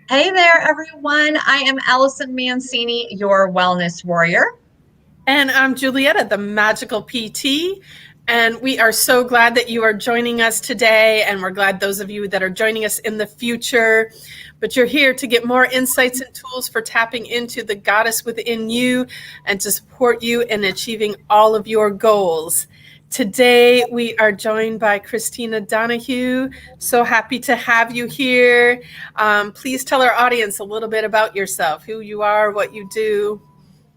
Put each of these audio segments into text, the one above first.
Hey there, everyone. I am Allison Mancini, your wellness warrior. And I'm Julietta, the magical PT. And we are so glad that you are joining us today. And we're glad those of you that are joining us in the future. But you're here to get more insights and tools for tapping into the goddess within you and to support you in achieving all of your goals. Today, we are joined by Christina Donohue. So happy to have you here. Please tell our audience a little bit about yourself, who you are, what you do.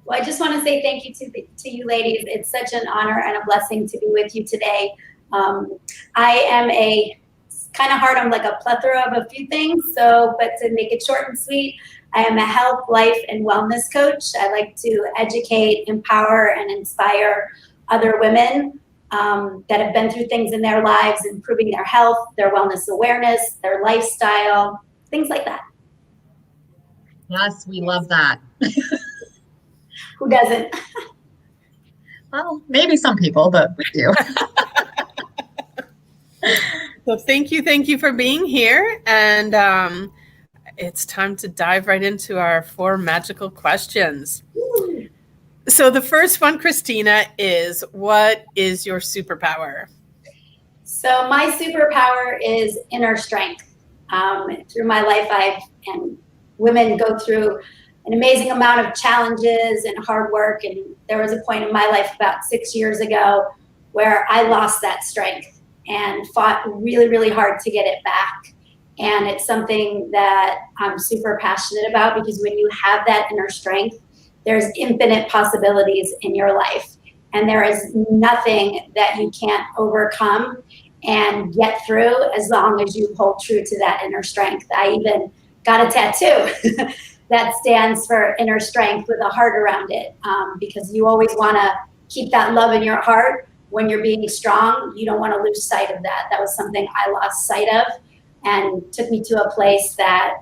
Well, I just want to say thank you to you ladies. It's such an honor and a blessing to be with you today. I am kind of hard on like a plethora of a few things. But to make it short and sweet, I am a health, life, and wellness coach. I like to educate, empower, and inspire other women that have been through things in their lives, improving their health, their wellness awareness, their lifestyle, things like that. Yes, we love that. Who doesn't? Well, maybe some people, but we do. So thank you for being here. And it's time to dive right into our 4 magical questions. Ooh. So the first one, Christina, is what is your superpower? So my superpower is inner strength. Through my life, and women go through an amazing amount of challenges and hard work. And there was a point in my life about 6 years ago where I lost that strength and fought really, really hard to get it back. And it's something that I'm super passionate about because when you have that inner strength, there's infinite possibilities in your life. And there is nothing that you can't overcome and get through as long as you hold true to that inner strength. I even got a tattoo that stands for inner strength with a heart around it, because you always want to keep that love in your heart when you're being strong. You don't want to lose sight of that. That was something I lost sight of and took me to a place that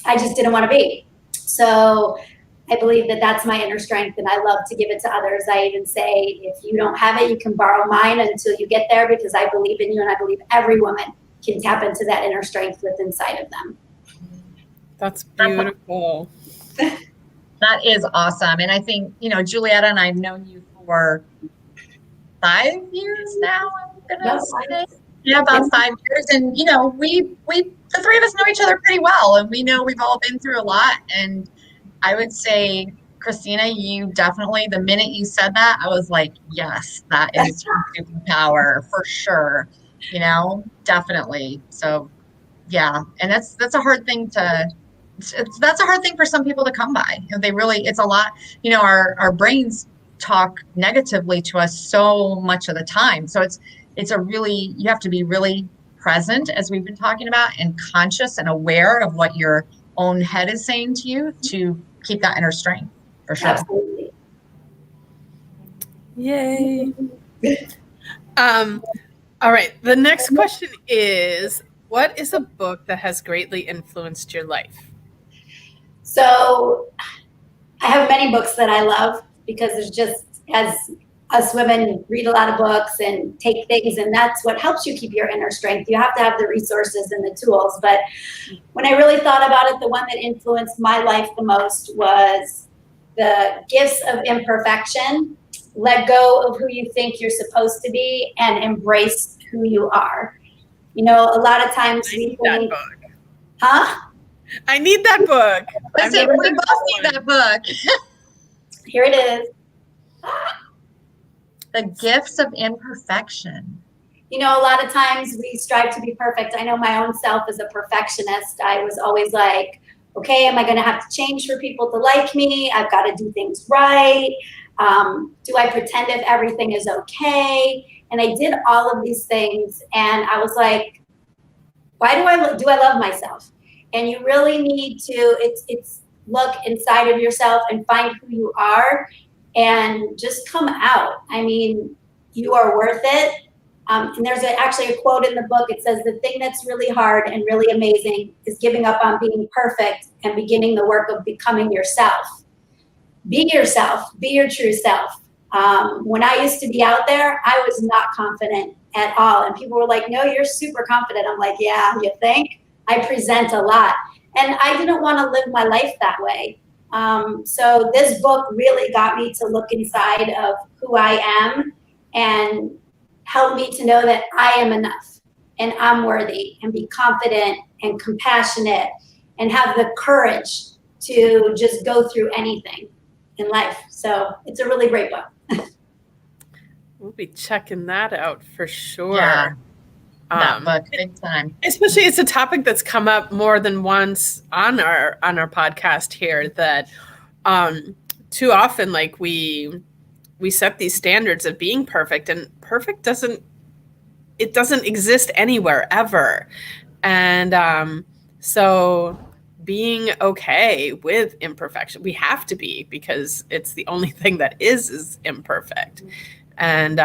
I just didn't want to be. So I believe that that's my inner strength, and I love to give it to others. I even say, if you don't have it, you can borrow mine until you get there, because I believe in you, and I believe every woman can tap into that inner strength within inside of them. That's beautiful. That is awesome. And I think, Julietta and I've known you for 5 years now, I'm going to say. Yeah, about 5 years. And, we the three of us know each other pretty well, and we know we've all been through a lot. And I would say, Christina, you definitely, the minute you said that, I was like, yes, that is your superpower for sure. Definitely. So, yeah. And that's a hard thing that's a hard thing for some people to come by. It's a lot, our brains talk negatively to us so much of the time. So you have to be really present, as we've been talking about, and conscious and aware of what your own head is saying to you to keep that inner strength, for sure. Absolutely. Yay. All right. The next question is, what is a book that has greatly influenced your life? So I have many books that I love, because there's just, as us women read a lot of books and take things, and that's what helps you keep your inner strength. You have to have the resources and the tools. But when I really thought about it, the one that influenced my life the most was The Gifts of Imperfection. Let go of who you think you're supposed to be and embrace who you are. A lot of times we think, huh? I need that book. Listen, we both need that book. Here it is. The Gifts of Imperfection. A lot of times we strive to be perfect. I know my own self as a perfectionist. I was always like, okay, am I going to have to change for people to like me? I've got to do things right. Do I pretend if everything is okay? And I did all of these things, and I was like, why do I love myself? And you really need to, it's look inside of yourself and find who you are and just come out. I mean, you are worth it. And there's actually a quote in the book. It says, the thing that's really hard and really amazing is giving up on being perfect and beginning the work of becoming yourself. Be yourself, be your true self. When I used to be out there, I was not confident at all. And people were like, no, you're super confident. I'm like, yeah, you think? I present a lot. And I didn't want to live my life that way. So this book really got me to look inside of who I am and help me to know that I am enough and I'm worthy, and be confident and compassionate and have the courage to just go through anything in life. So it's a really great book. We'll be checking that out for sure. Yeah, that book, big time. Especially, it's a topic that's come up more than once on our podcast here, that too often, like, we set these standards of being perfect, and perfect doesn't exist anywhere ever. And so being okay with imperfection, we have to be, because it's the only thing that is imperfect. And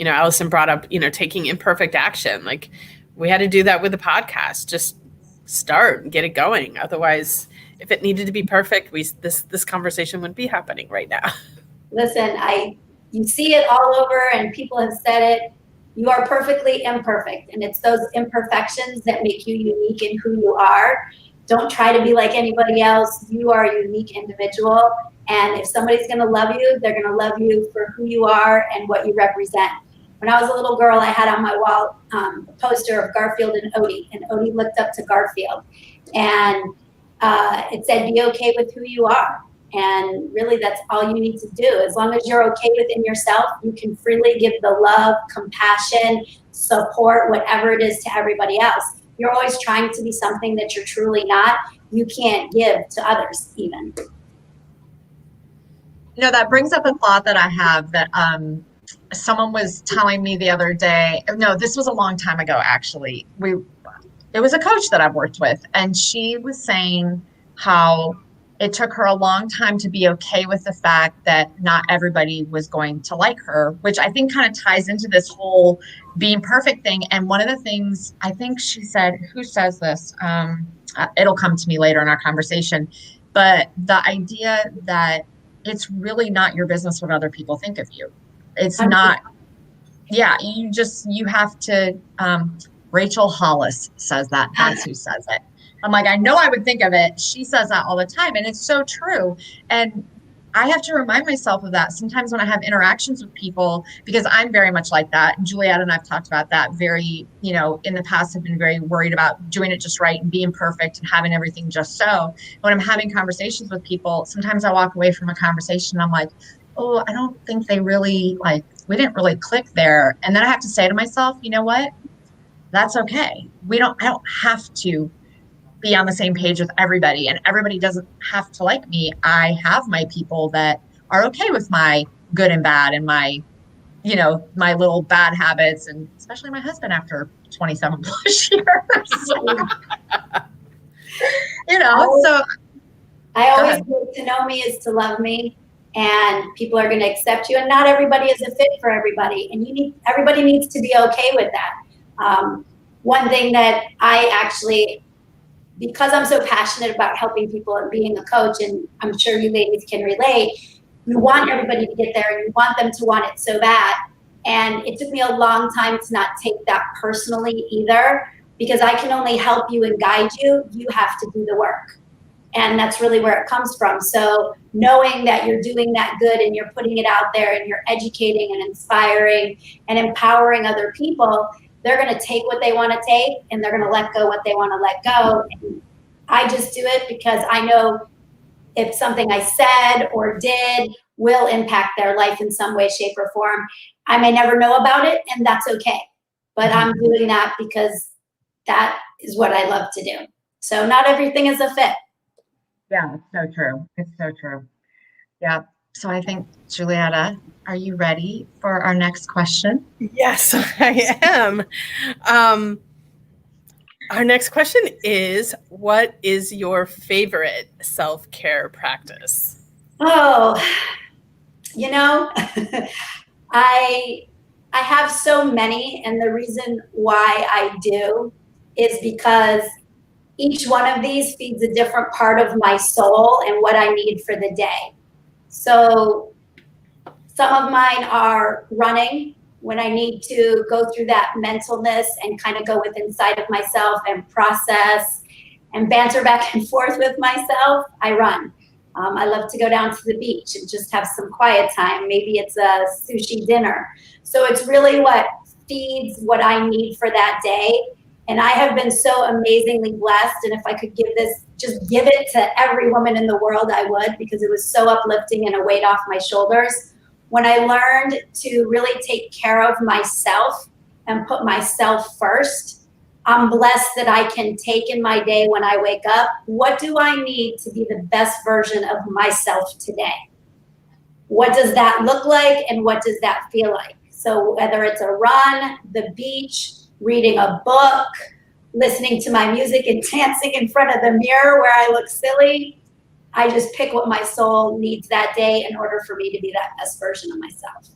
Allison brought up, taking imperfect action. Like, we had to do that with the podcast. Just start and get it going. Otherwise, if it needed to be perfect, this conversation wouldn't be happening right now. Listen, you see it all over, and people have said it. You are perfectly imperfect, and it's those imperfections that make you unique in who you are. Don't try to be like anybody else. You are a unique individual, and if somebody's going to love you, they're going to love you for who you are and what you represent. When I was a little girl, I had on my wall a poster of Garfield and Odie looked up to Garfield, and it said, "Be okay with who you are." And really, that's all you need to do. As long as you're okay within yourself, you can freely give the love, compassion, support, whatever it is, to everybody else. You're always trying to be something that you're truly not. You can't give to others even. That brings up a thought that I have, that someone was telling me the other day. No, this was a long time ago, actually. It was a coach that I've worked with, and she was saying how it took her a long time to be okay with the fact that not everybody was going to like her, which I think kind of ties into this whole being perfect thing. And one of the things, I think she said, who says this? It'll come to me later in our conversation. But the idea that it's really not your business what other people think of you. It's not. Yeah, you have to. Rachel Hollis says that. That's who says it. I'm like, I know I would think of it. She says that all the time. And it's so true. And I have to remind myself of that sometimes when I have interactions with people, because I'm very much like that. And Juliet and I've talked about that very, in the past, have been very worried about doing it just right and being perfect and having everything just so. When I'm having conversations with people, sometimes I walk away from a conversation and I'm like, oh, I don't think they really, we didn't really click there. And then I have to say to myself, you know what? That's okay. I don't have to be on the same page with everybody, and everybody doesn't have to like me. I have my people that are okay with my good and bad and my, my little bad habits, and especially my husband after 27 plus years. So I always think to know me is to love me, and people are going to accept you, and not everybody is a fit for everybody, and everybody needs to be okay with that. One thing that I actually, because I'm so passionate about helping people and being a coach, and I'm sure you ladies can relate, you want everybody to get there and you want them to want it so bad. And it took me a long time to not take that personally either, because I can only help you and guide you. You have to do the work. And that's really where it comes from. So knowing that you're doing that good and you're putting it out there and you're educating and inspiring and empowering other people, they're going to take what they want to take and they're going to let go what they want to let go. And I just do it because I know if something I said or did will impact their life in some way, shape, or form. I may never know about it, and that's okay. But I'm doing that because that is what I love to do. So not everything is a fit. Yeah, it's so true. It's so true. Yeah. So I think, Julietta, are you ready for our next question? Yes, I am. Our next question is, what is your favorite self-care practice? Oh, I have so many, and the reason why I do is because each one of these feeds a different part of my soul and what I need for the day. So some of mine are running, when I need to go through that mentalness and kind of go within inside of myself and process and banter back and forth with myself, I run. I love to go down to the beach and just have some quiet time. Maybe it's a sushi dinner. So it's really what feeds what I need for that day. And I have been so amazingly blessed. And if I could give this, just give it to every woman in the world, I would, because it was so uplifting and a weight off my shoulders. When I learned to really take care of myself and put myself first, I'm blessed that I can take in my day when I wake up, what do I need to be the best version of myself today? What does that look like and what does that feel like? So whether it's a run, the beach, reading a book, listening to my music and dancing in front of the mirror where I look silly, I just pick what my soul needs that day in order for me to be that best version of myself.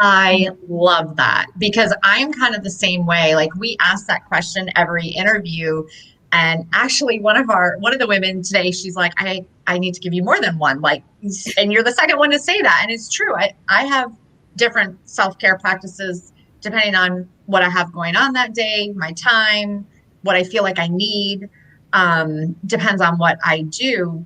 I love that because I'm kind of the same way. Like we ask that question every interview. And actually one of the women today, she's like, I need to give you more than one. Like, and you're the second one to say that. And it's true. I have different self-care practices depending on what I have going on that day, my time, what I feel like I need, depends on what I do.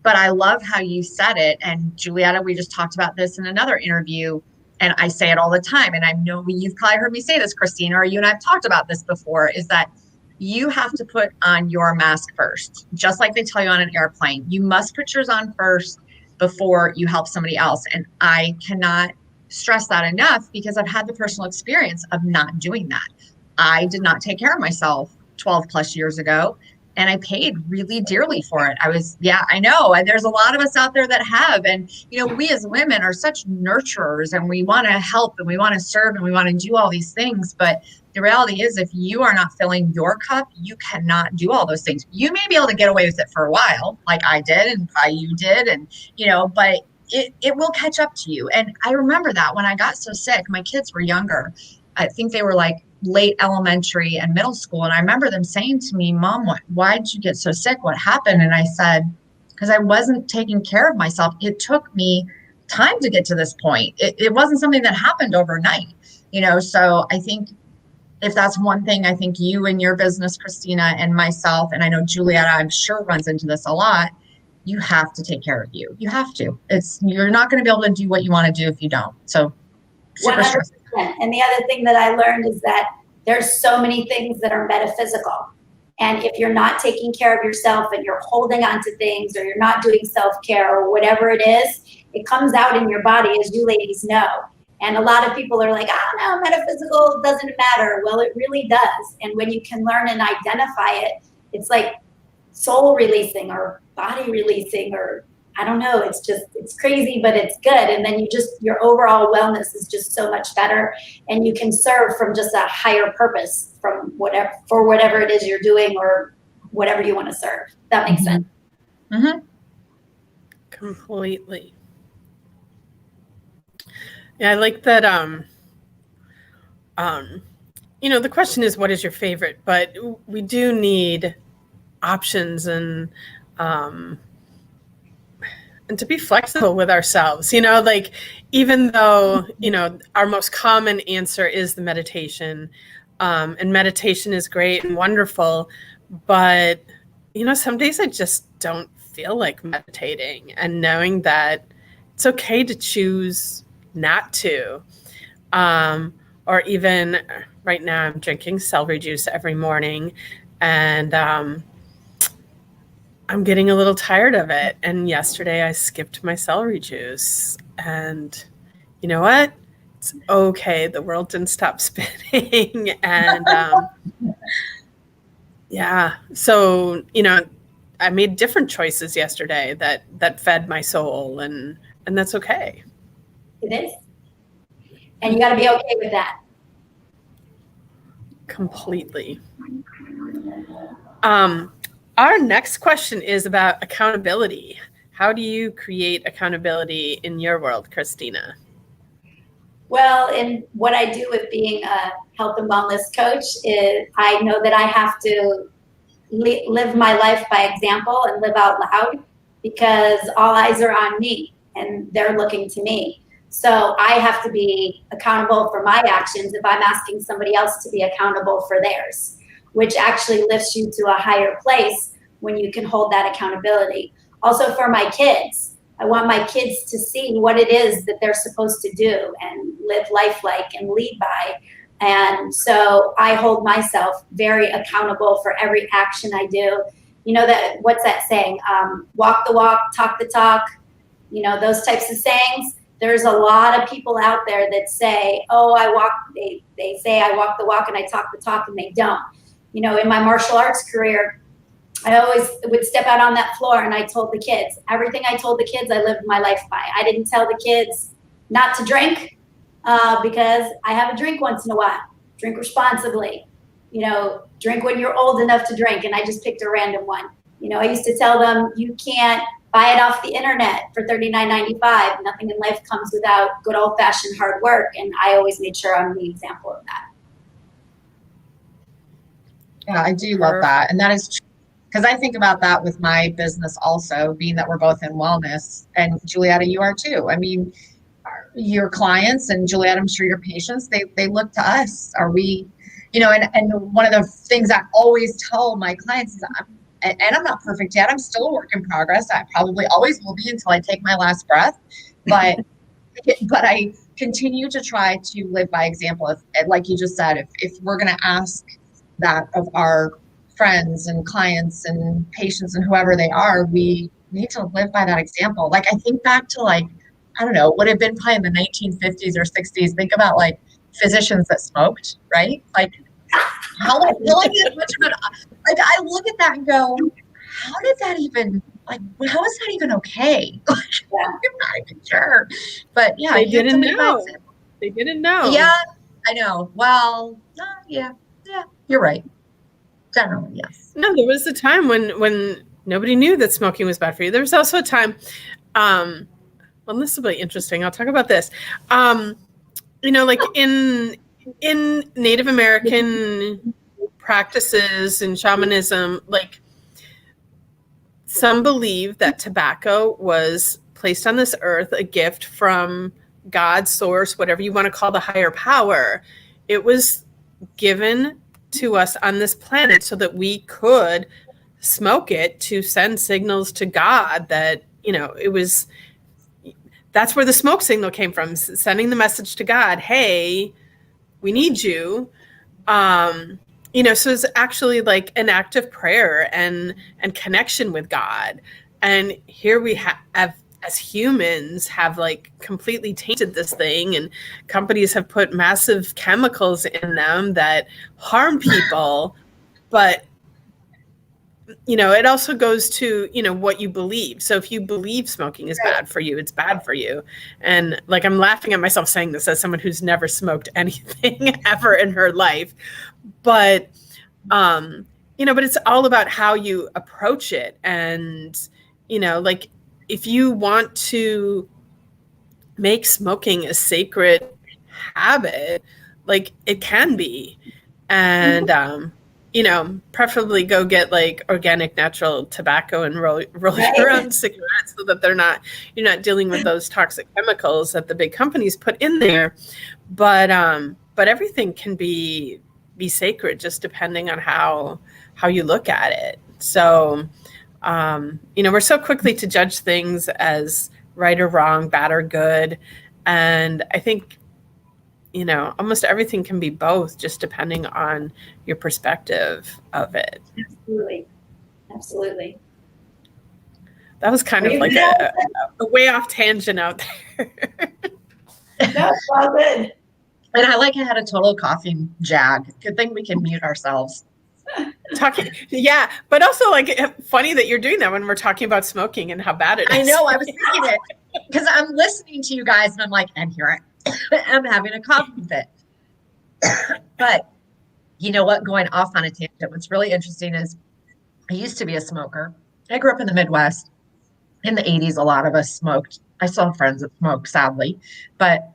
But I love how you said it. And Julietta, we just talked about this in another interview. And I say it all the time. And I know you've probably heard me say this, Christina, or you and I've talked about this before, is that you have to put on your mask first, just like they tell you on an airplane. You must put yours on first before you help somebody else. And I cannot stress that enough because I've had the personal experience of not doing that. I did not take care of myself 12 plus years ago. And I paid really dearly for it. I know. And there's a lot of us out there that have. And, we as women are such nurturers and we want to help and we want to serve and we want to do all these things. But the reality is, if you are not filling your cup, you cannot do all those things. You may be able to get away with it for a while, like I did and probably you did. And, but it will catch up to you. And I remember that when I got so sick, my kids were younger. I think they were like late elementary and middle school. And I remember them saying to me, Mom, why did you get so sick? What happened? And I said, because I wasn't taking care of myself. It took me time to get to this point. It wasn't something that happened overnight, so I think if that's one thing, I think you and your business, Christina, and myself, and I know Julietta, I'm sure runs into this a lot. You have to take care of you. You have to. You're not going to be able to do what you want to do if you don't. So super 100%. stressful. And the other thing that I learned is that there's so many things that are metaphysical. And if you're not taking care of yourself and you're holding on to things or you're not doing self-care or whatever it is, it comes out in your body, as you ladies know. And a lot of people are like, oh no, metaphysical doesn't matter. Well, it really does. And when you can learn and identify it, it's like soul releasing or body releasing, or I don't know, it's crazy, but it's good. And then your overall wellness is just so much better. And you can serve from just a higher purpose for whatever it is you're doing or whatever you want to serve. That makes sense. Mm-hmm. Completely. Yeah, I like that. The question is, what is your favorite? But we do need options and to be flexible with ourselves, even though, our most common answer is the meditation, and meditation is great and wonderful, but, some days I just don't feel like meditating, and knowing that it's okay to choose not to, or even right now I'm drinking celery juice every morning, and, I'm getting a little tired of it. And yesterday I skipped my celery juice. And you know what? It's okay. The world didn't stop spinning. And yeah. So, I made different choices yesterday that fed my soul, and that's okay. It is. And you got to be okay with that. Completely. Our next question is about accountability. How do you create accountability in your world, Christina? Well, in what I do with being a health and wellness coach is I know that I have to live my life by example and live out loud, because all eyes are on me and they're looking to me. So I have to be accountable for my actions if I'm asking somebody else to be accountable for theirs. which actually lifts you to a higher place when you can hold that accountability. Also for my kids, I want my kids to see what it is that they're supposed to do and live life like and lead by. And so I hold myself very accountable for every action I do. You know, that, what's that saying? Walk the walk, talk the talk, you know, those types of sayings. There's a lot of people out there that say, oh, they say I walk the walk and I talk the talk, and they don't. You know, in my martial arts career, I always would step out on that floor and I told the kids, everything I told the kids, I lived my life by. I didn't tell the kids not to drink because I have a drink once in a while. Drink responsibly. You know, drink when you're old enough to drink. And I just picked a random one. You know, I used to tell them, you can't buy it off the internet for $39.95. Nothing in life comes without good old-fashioned hard work. And I always made sure I'm the example of that. Yeah, I do love that. And that is true. Because I think about that with my business also, being that we're both in wellness, and Julietta, you are too. I mean, your clients, and Julietta, I'm sure your patients, they look to us. Are we, you know, and one of the things I always tell my clients is, I'm not perfect yet. I'm still a work in progress. I probably always will be until I take my last breath. But I continue to try to live by example. If, like you just said, if we're going to ask that of our friends and clients and patients and whoever they are, we need to live by that example. Like, I think back to, like, I don't know, would have been probably in the 1950s or 60s. Think about like physicians that smoked, right? Like, how much of it, like, I look at that and go, how did that even, like, how is that even okay? Like, I'm not even sure. But yeah, they didn't know. They didn't know. Yeah, I know. Well, yeah, you're right. Generally, yes. No, there was a time when nobody knew that smoking was bad for you. There was also a time, well, this will be interesting. I'll talk about this. You know, like in Native American practices and shamanism, like, some believe that tobacco was placed on this earth, a gift from God, source, whatever you want to call the higher power. It was given to us on this planet so that we could smoke it to send signals to God that, you know, that's where the smoke signal came from, sending the message to God, hey, we need you. You know, so it's actually like an act of prayer and connection with God. And here we have, as humans, have like completely tainted this thing, and companies have put massive chemicals in them that harm people. But, you know, it also goes to, you know, what you believe. So if you believe smoking is bad for you, it's bad for you. And like, I'm laughing at myself saying this as someone who's never smoked anything ever in her life. But, you know, but it's all about how you approach it. And, you know, like, if you want to make smoking a sacred habit, like, it can be. And, you know, preferably go get like organic, natural tobacco and roll your own cigarettes so that you're not dealing with those toxic chemicals that the big companies put in there. But everything can be sacred, just depending on how you look at it. So, you know, we're so quickly to judge things as right or wrong, bad or good. And I think, you know, almost everything can be both, just depending on your perspective of it. Absolutely. That was kind of like a way off tangent out there. That's all good. And I like, I had a total coughing jag. Good thing we can mute ourselves. Talking, yeah, but also like funny that you're doing that when we're talking about smoking and how bad it is. I know, I was thinking it because I'm listening to you guys and I'm like, and here I'm having a coughing fit. But you know what? Going off on a tangent, what's really interesting is I used to be a smoker. I grew up in the Midwest. In the 80s, a lot of us smoked. I still have friends that smoke, sadly. But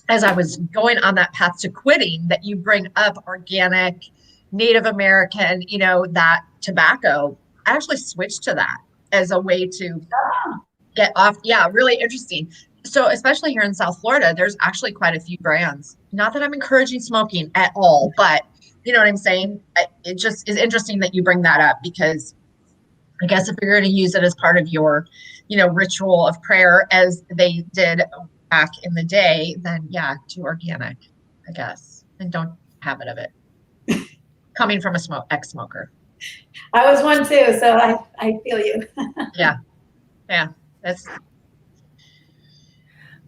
as I was going on that path to quitting, that you bring up organic, Native American, you know, that tobacco, I actually switched to that as a way to get off. Yeah, really interesting. So especially here in South Florida, there's actually quite a few brands. Not that I'm encouraging smoking at all, but You know what I'm saying? It just is interesting that you bring that up, because I guess if you're going to use it as part of your, ritual of prayer as they did back in the day, then yeah, do organic, I guess, and don't have it of it. Coming from a ex-smoker. I was one too, so I feel you. Yeah. That's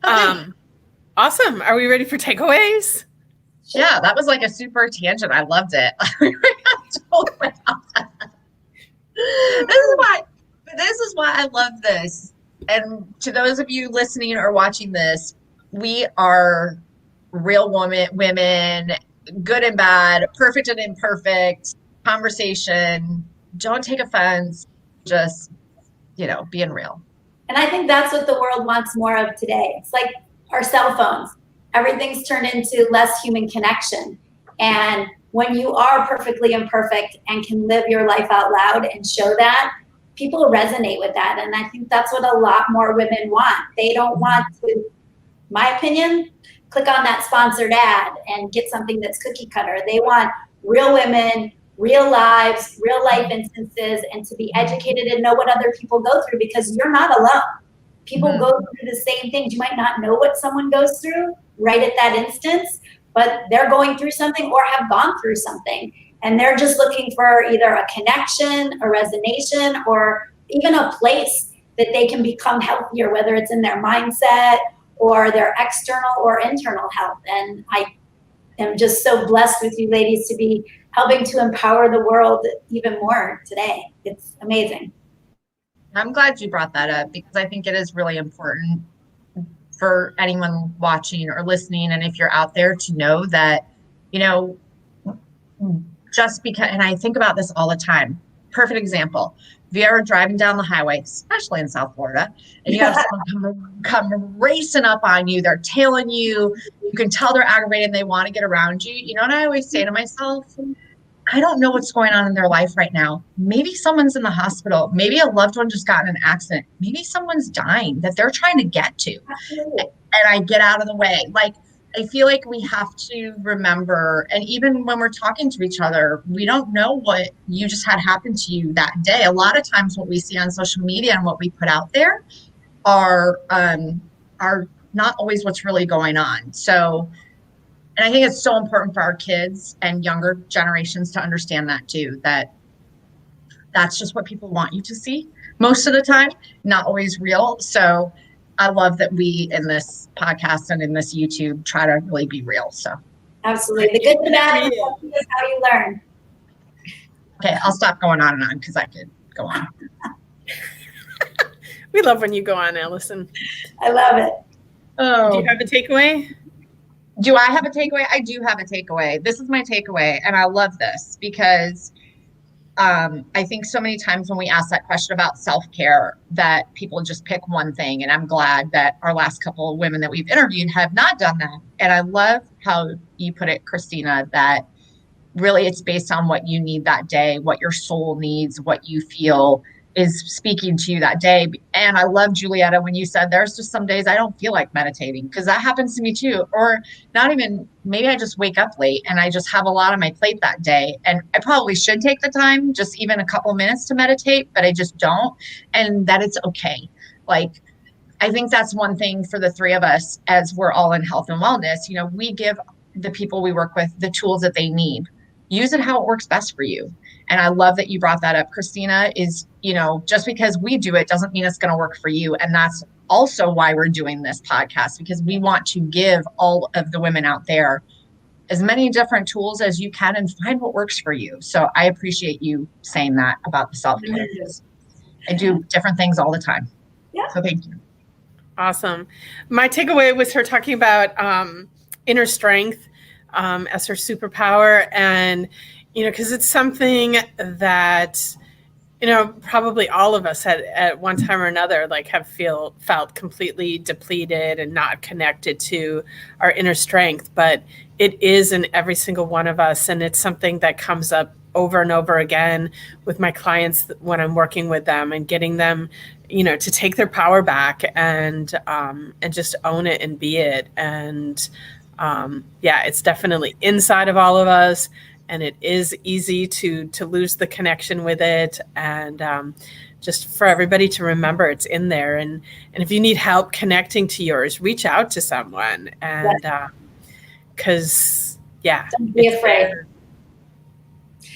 okay. Awesome. Are we ready for takeaways? Yeah, that was like a super tangent. I loved it. This is why I love this. And to those of you listening or watching this, we are real women, good and bad, perfect and imperfect, conversation. Don't take offense. Just, being real. And I think that's what the world wants more of today. It's like our cell phones. Everything's turned into less human connection. And when you are perfectly imperfect and can live your life out loud and show that, people resonate with that. And I think that's what a lot more women want. They don't want to, my opinion, click on that sponsored ad and get something that's cookie cutter. They want real women, real lives, real life instances, and to be educated and know what other people go through, because you're not alone. People go through the same things. You might not know what someone goes through right at that instance, but they're going through something or have gone through something. And they're just looking for either a connection, a resonation, or even a place that they can become healthier, whether it's in their mindset or their external or internal health. And I am just so blessed with you ladies to be helping to empower the world even more today. It's amazing. I'm glad you brought that up, because I think it is really important for anyone watching or listening. And if you're out there, to know that, just because, and I think about this all the time. Perfect example. If you're ever driving down the highway, especially in South Florida, and you have someone come racing up on you, they're tailing you, you can tell they're aggravated and they want to get around you. You know what I always say to myself? I don't know what's going on in their life right now. Maybe someone's in the hospital. Maybe a loved one just got in an accident. Maybe someone's dying that they're trying to get to. And I get out of the way. Like, I feel like we have to remember, and even when we're talking to each other, we don't know what you just had happen to you that day. A lot of times what we see on social media and what we put out there are not always what's really going on. So, and I think it's so important for our kids and younger generations to understand that too, that that's just what people want you to see most of the time, not always real. So I love that we, in this podcast and in this YouTube, try to really be real. So absolutely. The good, the bad, is how you learn. Okay, I'll stop going on and on, because I could go on. We love when you go on, Allison. I love it. Oh. Do you have a takeaway? Do I have a takeaway? I do have a takeaway. This is my takeaway, and I love this, because I think so many times when we ask that question about self-care, that people just pick one thing. And I'm glad that our last couple of women that we've interviewed have not done that. And I love how you put it, Christina, that really it's based on what you need that day, what your soul needs, what you feel is speaking to you that day. And I love, Julietta, when you said there's just some days I don't feel like meditating, because that happens to me too. Or not even, maybe I just wake up late and I just have a lot on my plate that day. And I probably should take the time, just even a couple minutes, to meditate, but I just don't. And that it's okay. Like, I think that's one thing for the three of us, as we're all in health and wellness. We give the people we work with the tools that they need. Use it how it works best for you. And I love that you brought that up, Christina. Is, just because we do it doesn't mean it's going to work for you. And that's also why we're doing this podcast, because we want to give all of the women out there as many different tools as you can and find what works for you. So I appreciate you saying that about the self-care. I do different things all the time. Yeah. So thank you. Awesome. My takeaway was her talking about inner strength as her superpower. And, because it's something that, probably all of us at one time or another, have felt completely depleted and not connected to our inner strength. But it is in every single one of us. And it's something that comes up over and over again with my clients when I'm working with them and getting them, to take their power back and just own it and be it. And it's definitely inside of all of us. and it is easy to lose the connection with it. And just for everybody to remember, it's in there. And if you need help connecting to yours, reach out to someone. And because don't be afraid.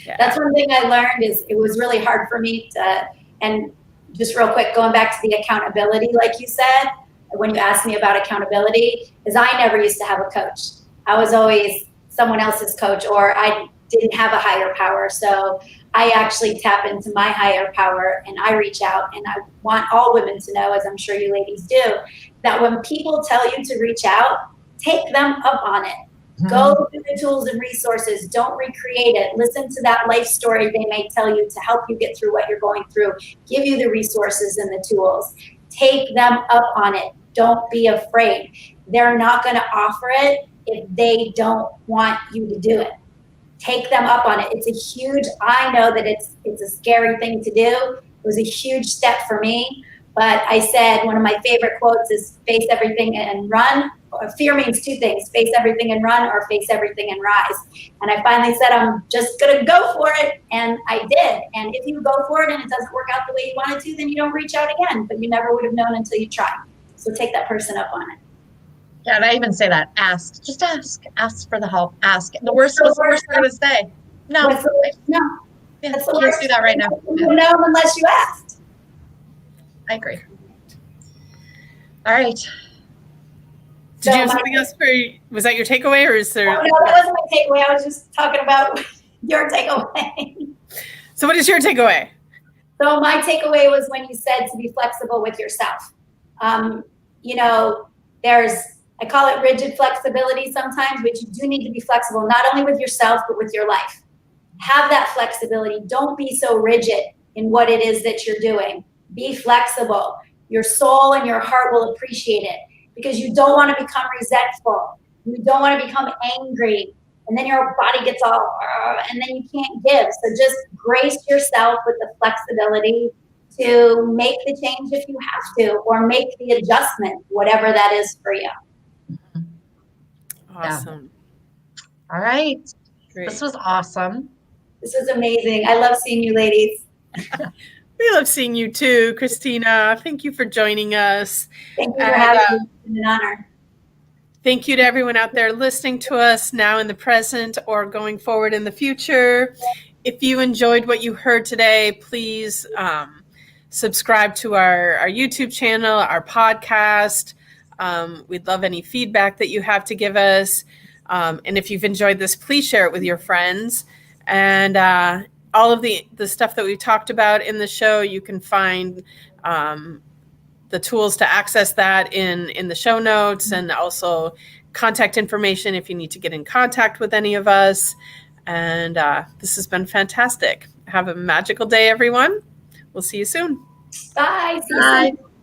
Yeah. That's one thing I learned is it was really hard for me to, and just real quick, going back to the accountability, like you said, when you asked me about accountability, is I never used to have a coach. I was always someone else's coach, or I didn't have a higher power. So I actually tap into my higher power and I reach out, and I want all women to know, as I'm sure you ladies do, that when people tell you to reach out, take them up on it. Go through the tools and resources. Don't recreate it. Listen to that life story they may tell you to help you get through what you're going through. Give you the resources and the tools. Take them up on it. Don't be afraid. They're not going to offer it if they don't want you to do it. Take them up on it. It's a huge, I know that it's a scary thing to do. It was a huge step for me. But I said, one of my favorite quotes is face everything and run. Fear means two things: face everything and run, or face everything and rise. And I finally said, I'm just going to go for it. And I did. And if you go for it and it doesn't work out the way you wanted to, then you don't reach out again. But you never would have known until you tried. So take that person up on it. Yeah, and I even say that. Ask. Just ask. Ask for the help. Ask. The worst they're going to say? No. No. Yeah, That's the let's worst. do that right now. You don't know unless you asked. I agree. All right. Did you have something else was that your takeaway, or is there? Oh, no, that wasn't my takeaway. I was just talking about your takeaway. So what is your takeaway? So my takeaway was when you said to be flexible with yourself. You know, I call it rigid flexibility sometimes, but you do need to be flexible, not only with yourself, but with your life. Have that flexibility. Don't be so rigid in what it is that you're doing. Be flexible. Your soul and your heart will appreciate it, because you don't want to become resentful. You don't want to become angry. And then your body gets all, and then you can't give. So just grace yourself with the flexibility to make the change if you have to, or make the adjustment, whatever that is for you. Awesome. Yeah. All right. Great. This was awesome. This was amazing. I love seeing you ladies. We love seeing you too, Christina. Thank you for joining us. Thank you for having me. It's an honor. Thank you to everyone out there listening to us now in the present or going forward in the future. If you enjoyed what you heard today, please subscribe to our YouTube channel, our podcast. We'd love any feedback that you have to give us. And if you've enjoyed this, please share it with your friends. And all of the stuff that we talked about in the show, you can find the tools to access that in the show notes, and also contact information if you need to get in contact with any of us. And this has been fantastic. Have a magical day, everyone. We'll see you soon. Bye. See you Bye. soon.